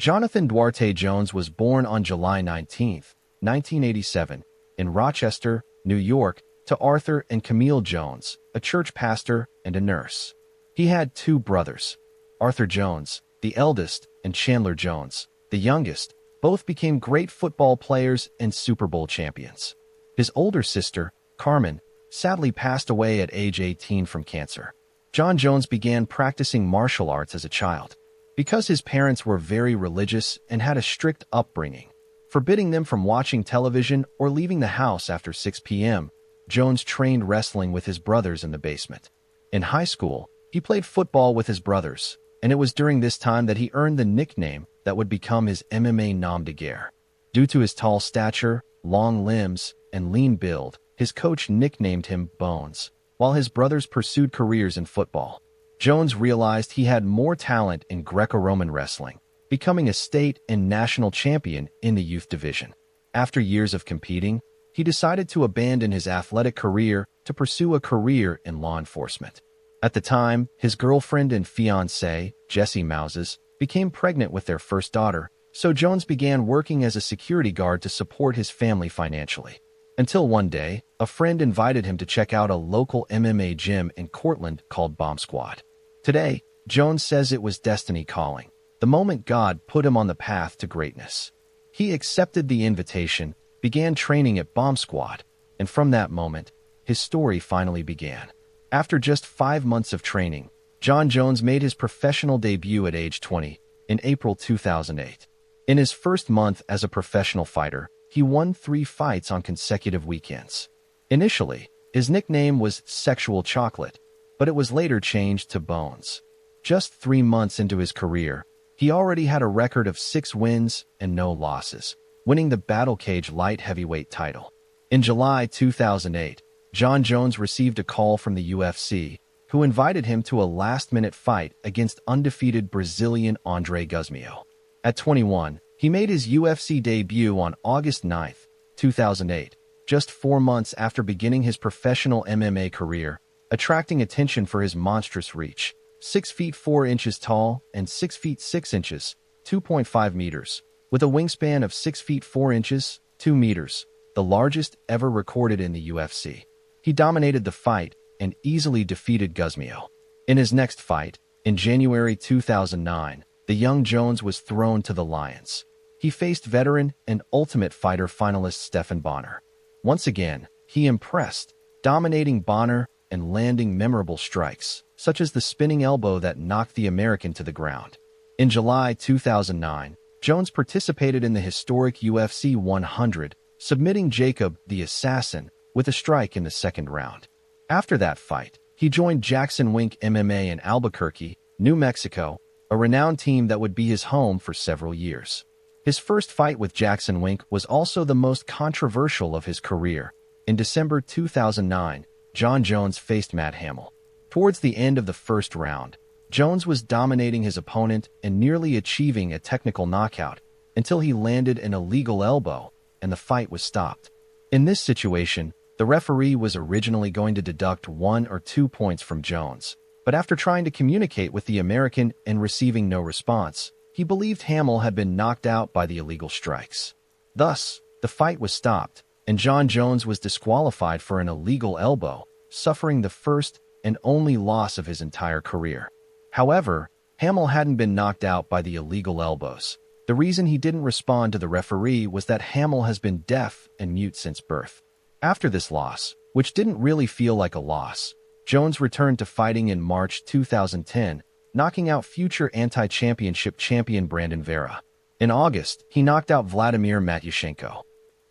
Jonathan Duarte Jones was born on July 19, 1987, in Rochester, New York, to Arthur and Camille Jones, a church pastor and a nurse. He had two brothers, Arthur Jones, the eldest, and Chandler Jones, the youngest. Both became great football players and Super Bowl champions. His older sister, Carmen, sadly passed away at age 18 from cancer. John Jones began practicing martial arts as a child. Because his parents were very religious and had a strict upbringing, forbidding them from watching television or leaving the house after 6 p.m., Jones trained wrestling with his brothers in the basement. In high school, he played football with his brothers, and it was during this time that he earned the nickname that would become his MMA nom de guerre. Due to his tall stature, long limbs, and lean build, his coach nicknamed him Bones. While his brothers pursued careers in football, Jones realized he had more talent in Greco-Roman wrestling, becoming a state and national champion in the youth division. After years of competing, he decided to abandon his athletic career to pursue a career in law enforcement. At the time, his girlfriend and fiancée, Jessie Mouses, became pregnant with their first daughter, so Jones began working as a security guard to support his family financially. Until one day, a friend invited him to check out a local MMA gym in Cortland called Bomb Squad. Today, Jones says it was destiny calling, the moment God put him on the path to greatness. He accepted the invitation, began training at Bomb Squad, and from that moment, his story finally began. After just 5 months of training, John Jones made his professional debut at age 20 in April 2008. In his first month as a professional fighter, he won 3 fights on consecutive weekends. Initially, his nickname was Sexual Chocolate, but it was later changed to Bones. Just 3 months into his career, he already had a record of 6 wins and no losses, winning the Battle Cage light heavyweight title. In July 2008, John Jones received a call from the UFC, who invited him to a last-minute fight against undefeated Brazilian Andre Guzmão. At 21, he made his UFC debut on August 9, 2008, just 4 months after beginning his professional MMA career, attracting attention for his monstrous reach, 6 feet 4 inches tall and 6 feet 6 inches, 2.5 meters, with a wingspan of 6 feet 4 inches, 2 meters, the largest ever recorded in the UFC. He dominated the fight and easily defeated Guzmão. In his next fight, in January 2009, the young Jones was thrown to the lions. He faced veteran and Ultimate Fighter finalist Stephan Bonnar. Once again, he impressed, dominating Bonnar and landing memorable strikes, such as the spinning elbow that knocked the American to the ground. In July 2009, Jones participated in the historic UFC 100, submitting Jacob the Assassin with a strike in the second round. After that fight, he joined Jackson Wink MMA in Albuquerque, New Mexico, a renowned team that would be his home for several years. His first fight with Jackson Wink was also the most controversial of his career. In December 2009, John Jones faced Matt Hamill. Towards the end of the first round, Jones was dominating his opponent and nearly achieving a technical knockout until he landed an illegal elbow and the fight was stopped. In this situation, the referee was originally going to deduct 1 or 2 points from Jones, but after trying to communicate with the American and receiving no response, he believed Hamill had been knocked out by the illegal strikes. Thus, the fight was stopped, and John Jones was disqualified for an illegal elbow, suffering the first and only loss of his entire career. However, Hamill hadn't been knocked out by the illegal elbows. The reason he didn't respond to the referee was that Hamill has been deaf and mute since birth. After this loss, which didn't really feel like a loss, Jones returned to fighting in March 2010, knocking out future anti-championship champion Brandon Vera. In August, he knocked out Vladimir Matyushenko.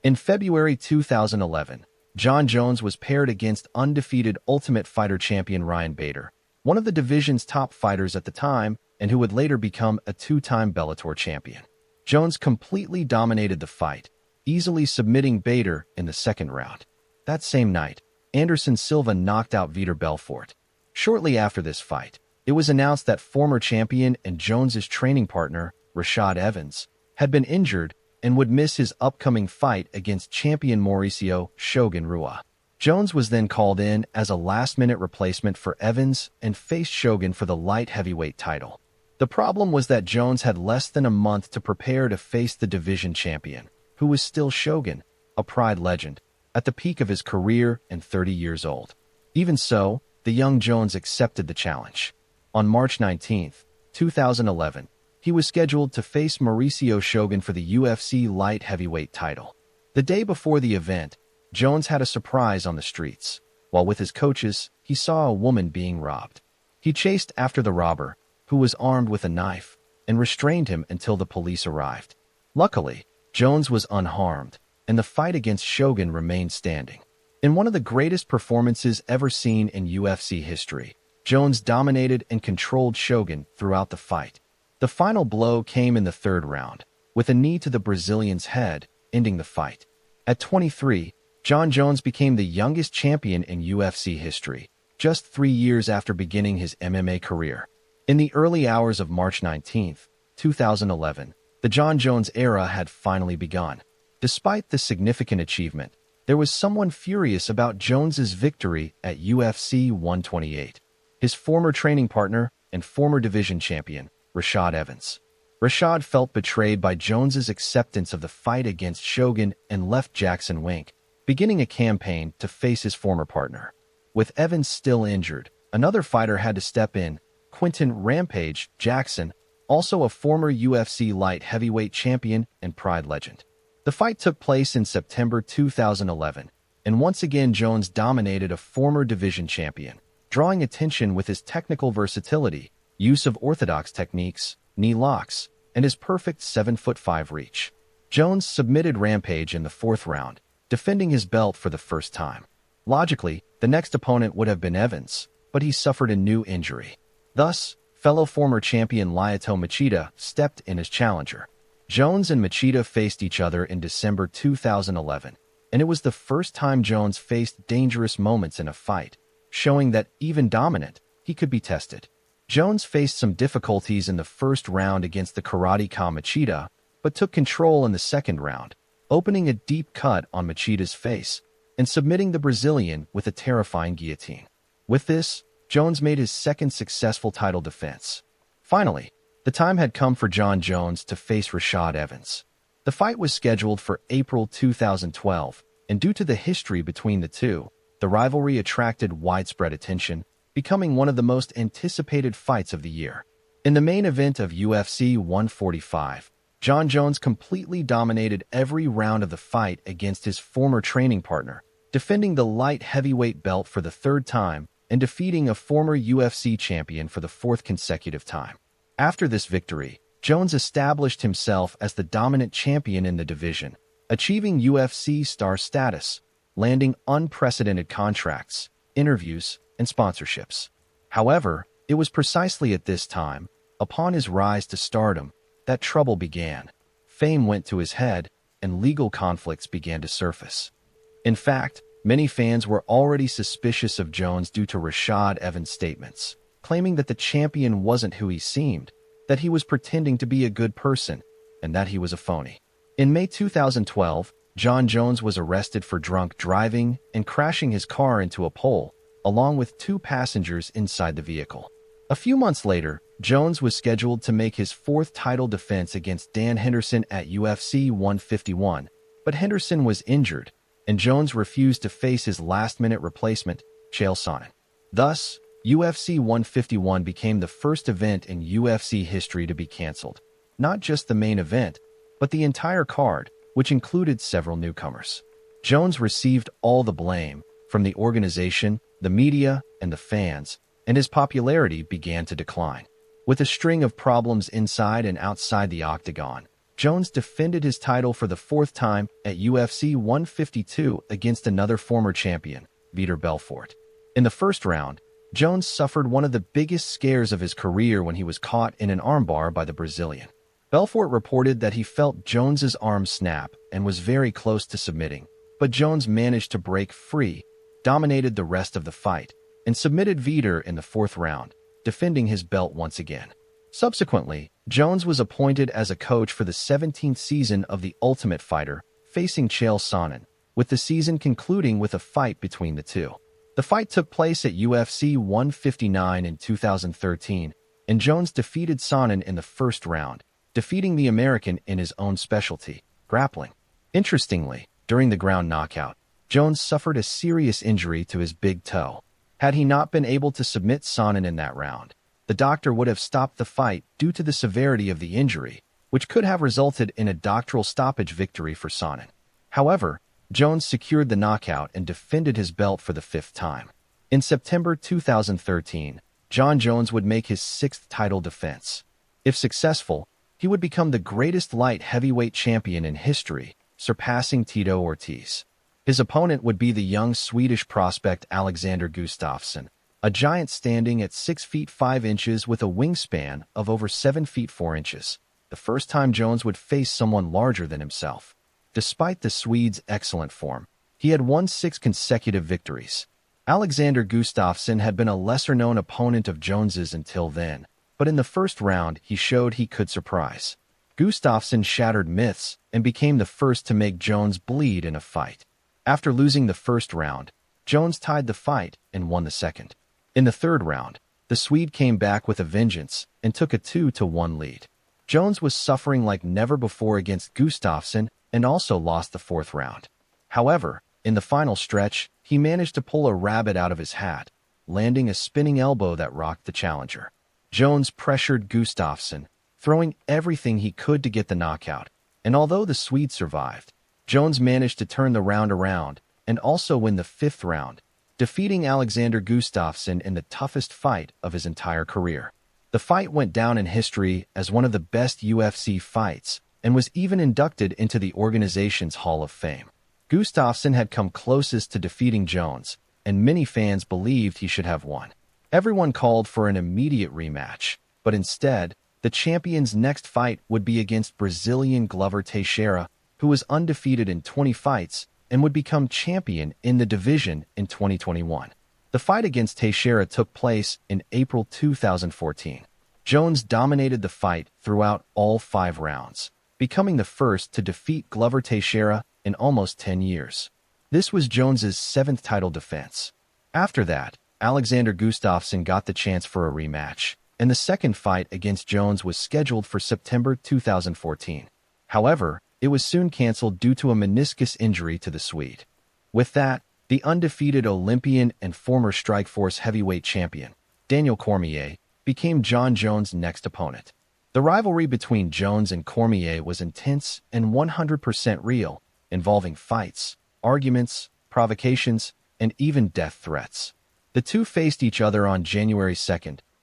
In February 2011, John Jones was paired against undefeated Ultimate Fighter champion Ryan Bader, one of the division's top fighters at the time and who would later become a 2-time Bellator champion. Jones completely dominated the fight, easily submitting Bader in the second round. That same night, Anderson Silva knocked out Vitor Belfort. Shortly after this fight, it was announced that former champion and Jones's training partner, Rashad Evans, had been injured and would miss his upcoming fight against champion Mauricio Shogun Rua. Jones was then called in as a last-minute replacement for Evans and faced Shogun for the light heavyweight title. The problem was that Jones had less than a month to prepare to face the division champion, who was still Shogun, a Pride legend, at the peak of his career and 30 years old. Even so, the young Jones accepted the challenge. On March 19, 2011, he was scheduled to face Mauricio Shogun for the UFC light heavyweight title. The day before the event, Jones had a surprise on the streets. While with his coaches, he saw a woman being robbed. He chased after the robber, who was armed with a knife, and restrained him until the police arrived. Luckily, Jones was unharmed, and the fight against Shogun remained standing. In one of the greatest performances ever seen in UFC history, Jones dominated and controlled Shogun throughout the fight. The final blow came in the third round, with a knee to the Brazilian's head, ending the fight. At 23, Jon Jones became the youngest champion in UFC history, just 3 years after beginning his MMA career. In the early hours of March 19, 2011, the Jon Jones era had finally begun. Despite this significant achievement, there was someone furious about Jones's victory at UFC 128. His former training partner and former division champion, Rashad Evans. Rashad felt betrayed by Jones's acceptance of the fight against Shogun and left Jackson Wink, beginning a campaign to face his former partner. With Evans still injured, another fighter had to step in, Quinton "Rampage" Jackson, also a former UFC light heavyweight champion and Pride legend. The fight took place in September 2011, and once again Jones dominated a former division champion, drawing attention with his technical versatility, use of orthodox techniques, knee locks, and his perfect 7'5" reach. Jones submitted Rampage in the fourth round, defending his belt for the first time. Logically, the next opponent would have been Evans, but he suffered a new injury. Thus, fellow former champion Lyoto Machida stepped in as challenger. Jones and Machida faced each other in December 2011, and it was the first time Jones faced dangerous moments in a fight, showing that, even dominant, he could be tested. Jones faced some difficulties in the first round against the karateka Machida, but took control in the second round, opening a deep cut on Machida's face and submitting the Brazilian with a terrifying guillotine. With this, Jones made his second successful title defense. Finally, the time had come for Jon Jones to face Rashad Evans. The fight was scheduled for April 2012, and due to the history between the two, the rivalry attracted widespread attention, becoming one of the most anticipated fights of the year. In the main event of UFC 145, Jon Jones completely dominated every round of the fight against his former training partner, defending the light heavyweight belt for the third time and defeating a former UFC champion for the fourth consecutive time. After this victory, Jones established himself as the dominant champion in the division, achieving UFC star status, landing unprecedented contracts, interviews, and sponsorships. However, it was precisely at this time, upon his rise to stardom, that trouble began. Fame went to his head, and legal conflicts began to surface. In fact, many fans were already suspicious of Jones due to Rashad Evans' statements, claiming that the champion wasn't who he seemed, that he was pretending to be a good person, and that he was a phony. In May 2012, Jon Jones was arrested for drunk driving and crashing his car into a pole, along with 2 passengers inside the vehicle. A few months later, Jones was scheduled to make his fourth title defense against Dan Henderson at UFC 151, but Henderson was injured, and Jones refused to face his last-minute replacement, Chael Sonnen. Thus, UFC 151 became the first event in UFC history to be canceled. Not just the main event, but the entire card, which included several newcomers. Jones received all the blame, from the organization, the media, and the fans, and his popularity began to decline. With a string of problems inside and outside the octagon, Jones defended his title for the fourth time at UFC 152 against another former champion, Vitor Belfort. In the first round, Jones suffered one of the biggest scares of his career when he was caught in an armbar by the Brazilian. Belfort reported that he felt Jones's arm snap and was very close to submitting, but Jones managed to break free, dominated the rest of the fight, and submitted Vitor in the fourth round, defending his belt once again. Subsequently, Jones was appointed as a coach for the 17th season of The Ultimate Fighter, facing Chael Sonnen, with the season concluding with a fight between the two. The fight took place at UFC 159 in 2013, and Jones defeated Sonnen in the first round, defeating the American in his own specialty, grappling. Interestingly, during the ground knockout, Jones suffered a serious injury to his big toe. Had he not been able to submit Sonnen in that round, the doctor would have stopped the fight due to the severity of the injury, which could have resulted in a doctoral stoppage victory for Sonnen. However, Jones secured the knockout and defended his belt for the fifth time. In September 2013, Jon Jones would make his sixth title defense. If successful, he would become the greatest light heavyweight champion in history, surpassing Tito Ortiz. His opponent would be the young Swedish prospect Alexander Gustafsson, a giant standing at 6 feet 5 inches with a wingspan of over 7 feet 4 inches, the first time Jones would face someone larger than himself. Despite the Swede's excellent form, he had won 6 consecutive victories. Alexander Gustafsson had been a lesser-known opponent of Jones's until then, but in the first round he showed he could surprise. Gustafsson shattered myths and became the first to make Jones bleed in a fight. After losing the first round, Jones tied the fight and won the second. In the third round, the Swede came back with a vengeance and took a 2-1 lead. Jones was suffering like never before against Gustafsson and also lost the fourth round. However, in the final stretch, he managed to pull a rabbit out of his hat, landing a spinning elbow that rocked the challenger. Jones pressured Gustafsson, throwing everything he could to get the knockout, and although the Swede survived, Jones managed to turn the round around and also win the fifth round, defeating Alexander Gustafsson in the toughest fight of his entire career. The fight went down in history as one of the best UFC fights and was even inducted into the organization's Hall of Fame. Gustafsson had come closest to defeating Jones, and many fans believed he should have won. Everyone called for an immediate rematch, but instead, the champion's next fight would be against Brazilian Glover Teixeira, who was undefeated in 20 fights and would become champion in the division in 2021. The fight against Teixeira took place in April 2014. Jones dominated the fight throughout all 5 rounds, becoming the first to defeat Glover Teixeira in almost 10 years. This was Jones's 7th title defense. After that, Alexander Gustafsson got the chance for a rematch, and the second fight against Jones was scheduled for September 2014. However, it was soon canceled due to a meniscus injury to the Swede. With that, the undefeated Olympian and former Strikeforce heavyweight champion, Daniel Cormier, became Jon Jones' next opponent. The rivalry between Jones and Cormier was intense and 100% real, involving fights, arguments, provocations, and even death threats. The two faced each other on January 2,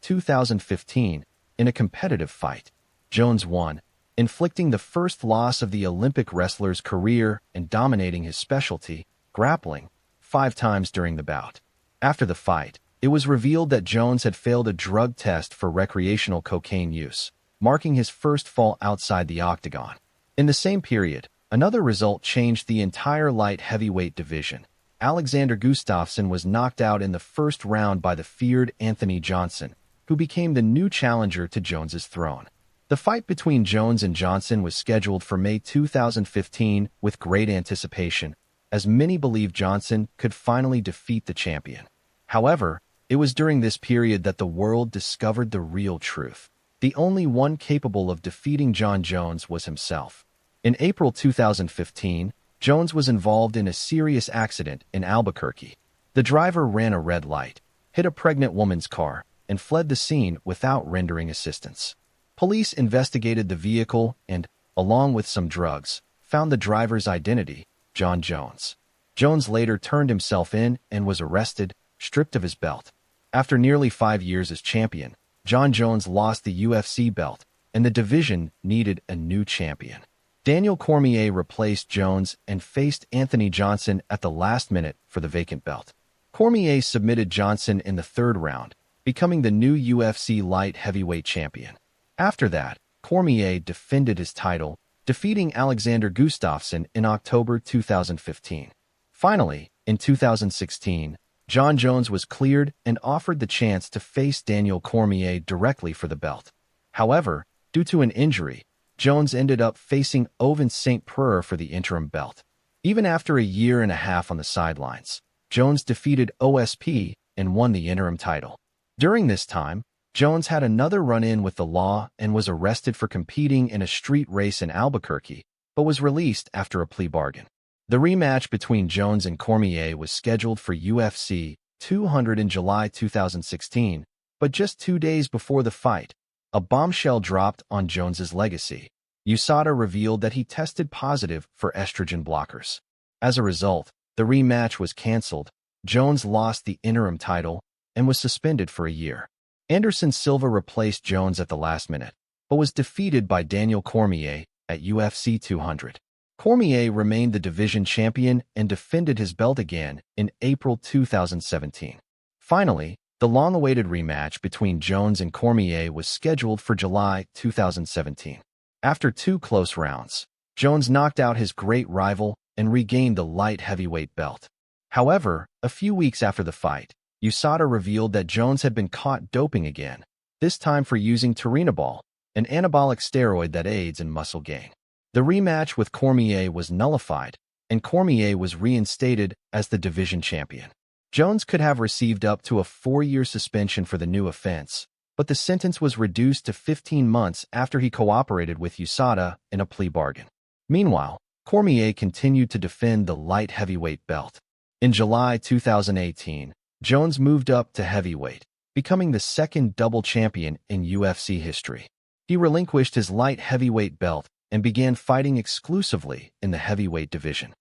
2015, in a competitive fight. Jones won, inflicting the first loss of the Olympic wrestler's career and dominating his specialty, grappling, 5 times during the bout. After the fight, it was revealed that Jones had failed a drug test for recreational cocaine use, marking his first fall outside the octagon. In the same period, another result changed the entire light heavyweight division. Alexander Gustafsson was knocked out in the first round by the feared Anthony Johnson, who became the new challenger to Jones's throne. The fight between Jones and Johnson was scheduled for May 2015 with great anticipation, as many believed Johnson could finally defeat the champion. However, it was during this period that the world discovered the real truth. The only one capable of defeating Jon Jones was himself. In April 2015, Jones was involved in a serious accident in Albuquerque. The driver ran a red light, hit a pregnant woman's car, and fled the scene without rendering assistance. Police investigated the vehicle and, along with some drugs, found the driver's identity, Jon Jones. Jones later turned himself in and was arrested, stripped of his belt. After nearly 5 years as champion, Jon Jones lost the UFC belt, and the division needed a new champion. Daniel Cormier replaced Jones and faced Anthony Johnson at the last minute for the vacant belt. Cormier submitted Johnson in the 3rd round, becoming the new UFC light heavyweight champion. After that, Cormier defended his title, defeating Alexander Gustafsson in October 2015. Finally, in 2016, Jon Jones was cleared and offered the chance to face Daniel Cormier directly for the belt. However, due to an injury, Jones ended up facing Ovince St. Preux for the interim belt. Even after a year and a half on the sidelines, Jones defeated OSP and won the interim title. During this time, Jones had another run-in with the law and was arrested for competing in a street race in Albuquerque, but was released after a plea bargain. The rematch between Jones and Cormier was scheduled for UFC 200 in July 2016, but just 2 days before the fight, a bombshell dropped on Jones's legacy. USADA revealed that he tested positive for estrogen blockers. As a result, the rematch was canceled. Jones lost the interim title and was suspended for a year. Anderson Silva replaced Jones at the last minute, but was defeated by Daniel Cormier at UFC 200. Cormier remained the division champion and defended his belt again in April 2017. Finally, the long-awaited rematch between Jones and Cormier was scheduled for July 2017. After 2 close rounds, Jones knocked out his great rival and regained the light heavyweight belt. However, a few weeks after the fight, USADA revealed that Jones had been caught doping again, this time for using turinabol, an anabolic steroid that aids in muscle gain. The rematch with Cormier was nullified, and Cormier was reinstated as the division champion. Jones could have received up to a 4-year suspension for the new offense, but the sentence was reduced to 15 months after he cooperated with USADA in a plea bargain. Meanwhile, Cormier continued to defend the light heavyweight belt. In July 2018, Jones moved up to heavyweight, becoming the second double champion in UFC history. He relinquished his light heavyweight belt and began fighting exclusively in the heavyweight division.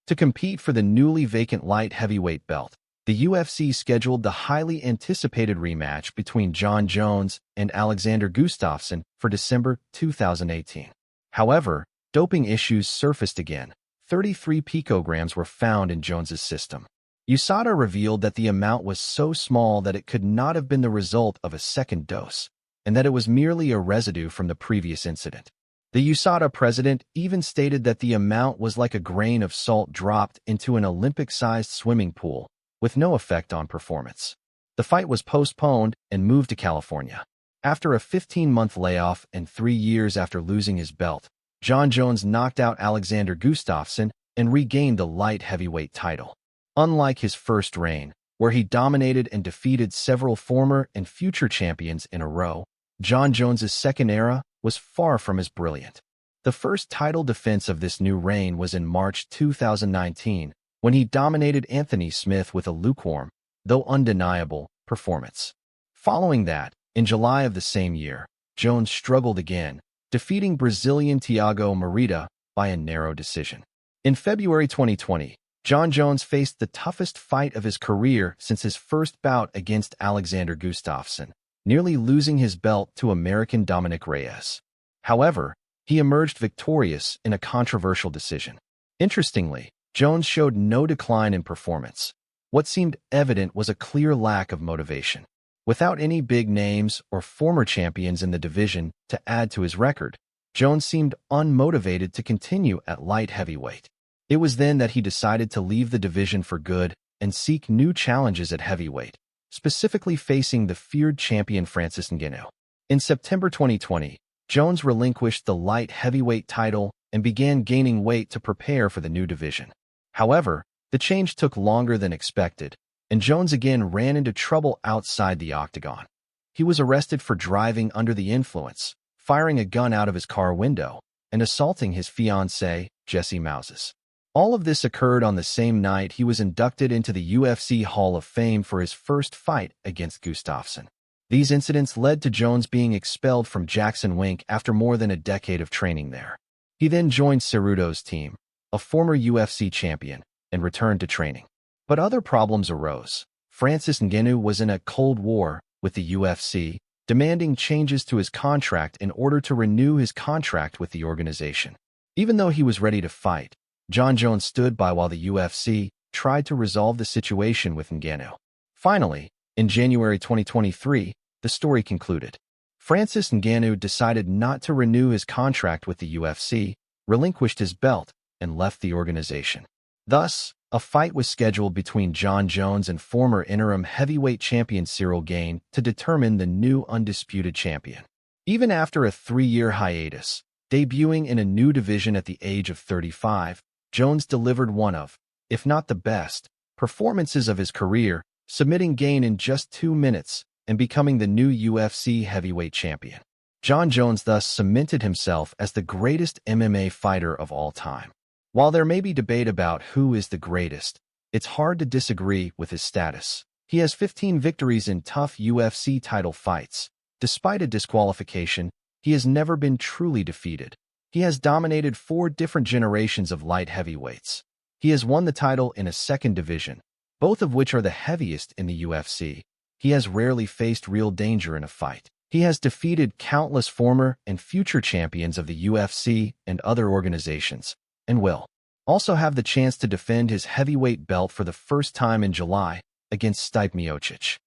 To compete for the newly vacant light heavyweight belt, the UFC scheduled the highly anticipated rematch between Jon Jones and Alexander Gustafsson for December 2018. However, doping issues surfaced again. 33 picograms were found in Jones's system. USADA revealed that the amount was so small that it could not have been the result of a second dose, and that it was merely a residue from the previous incident. The USADA president even stated that the amount was like a grain of salt dropped into an Olympic-sized swimming pool, with no effect on performance. The fight was postponed and moved to California. After a 15-month layoff and 3 years after losing his belt, Jon Jones knocked out Alexander Gustafsson and regained the light heavyweight title. Unlike his first reign, where he dominated and defeated several former and future champions in a row, Jon Jones's second era was far from as brilliant. The first title defense of this new reign was in March 2019, when he dominated Anthony Smith with a lukewarm, though undeniable, performance. Following that, in July of the same year, Jones struggled again, defeating Brazilian Thiago Marita by a narrow decision. In February 2020, Jon Jones faced the toughest fight of his career since his first bout against Alexander Gustafsson, nearly losing his belt to American Dominic Reyes. However, he emerged victorious in a controversial decision. Interestingly, Jones showed no decline in performance. What seemed evident was a clear lack of motivation. Without any big names or former champions in the division to add to his record, Jones seemed unmotivated to continue at light heavyweight. It was then that he decided to leave the division for good and seek new challenges at heavyweight, specifically facing the feared champion Francis Ngannou. In September 2020, Jones relinquished the light heavyweight title and began gaining weight to prepare for the new division. However, the change took longer than expected, and Jones again ran into trouble outside the octagon. He was arrested for driving under the influence, firing a gun out of his car window, and assaulting his fiancée, Jessie Mouses. All of this occurred on the same night he was inducted into the UFC Hall of Fame for his first fight against Gustafsson. These incidents led to Jones being expelled from Jackson Wink after more than a decade of training there. He then joined Ceruto's team, a former UFC champion, and returned to training. But other problems arose. Francis Ngannou was in a cold war with the UFC, demanding changes to his contract in order to renew his contract with the organization. Even though he was ready to fight, Jon Jones stood by while the UFC tried to resolve the situation with Ngannou. Finally, in January 2023, the story concluded. Francis Ngannou decided not to renew his contract with the UFC, relinquished his belt, and left the organization. Thus, a fight was scheduled between Jon Jones and former interim heavyweight champion Cyril Gane to determine the new undisputed champion. Even after a 3-year hiatus, debuting in a new division at the age of 35, Jones delivered one of, if not the best, performances of his career, submitting Gane in just 2 minutes and becoming the new UFC heavyweight champion. Jon Jones thus cemented himself as the greatest MMA fighter of all time. While there may be debate about who is the greatest, it's hard to disagree with his status. He has 15 victories in tough UFC title fights. Despite a disqualification, he has never been truly defeated. He has dominated 4 different generations of light heavyweights. He has won the title in a second division, both of which are the heaviest in the UFC. He has rarely faced real danger in a fight. He has defeated countless former and future champions of the UFC and other organizations, and will also have the chance to defend his heavyweight belt for the first time in July against Stipe Miocic.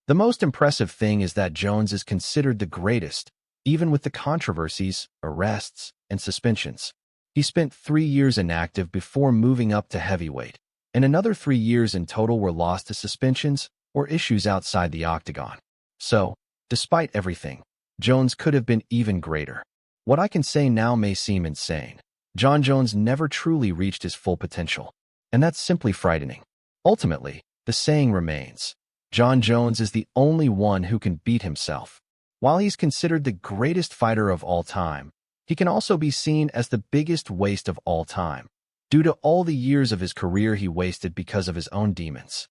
The most impressive thing is that Jones is considered the greatest, even with the controversies, arrests, and suspensions. He spent 3 years inactive before moving up to heavyweight, and another 3 years in total were lost to suspensions or issues outside the octagon. So, despite everything, Jones could have been even greater. What I can say now may seem insane. Jon Jones never truly reached his full potential, and that's simply frightening. Ultimately, the saying remains, Jon Jones is the only one who can beat himself. While he's considered the greatest fighter of all time, he can also be seen as the biggest waste of all time, due to all the years of his career he wasted because of his own demons.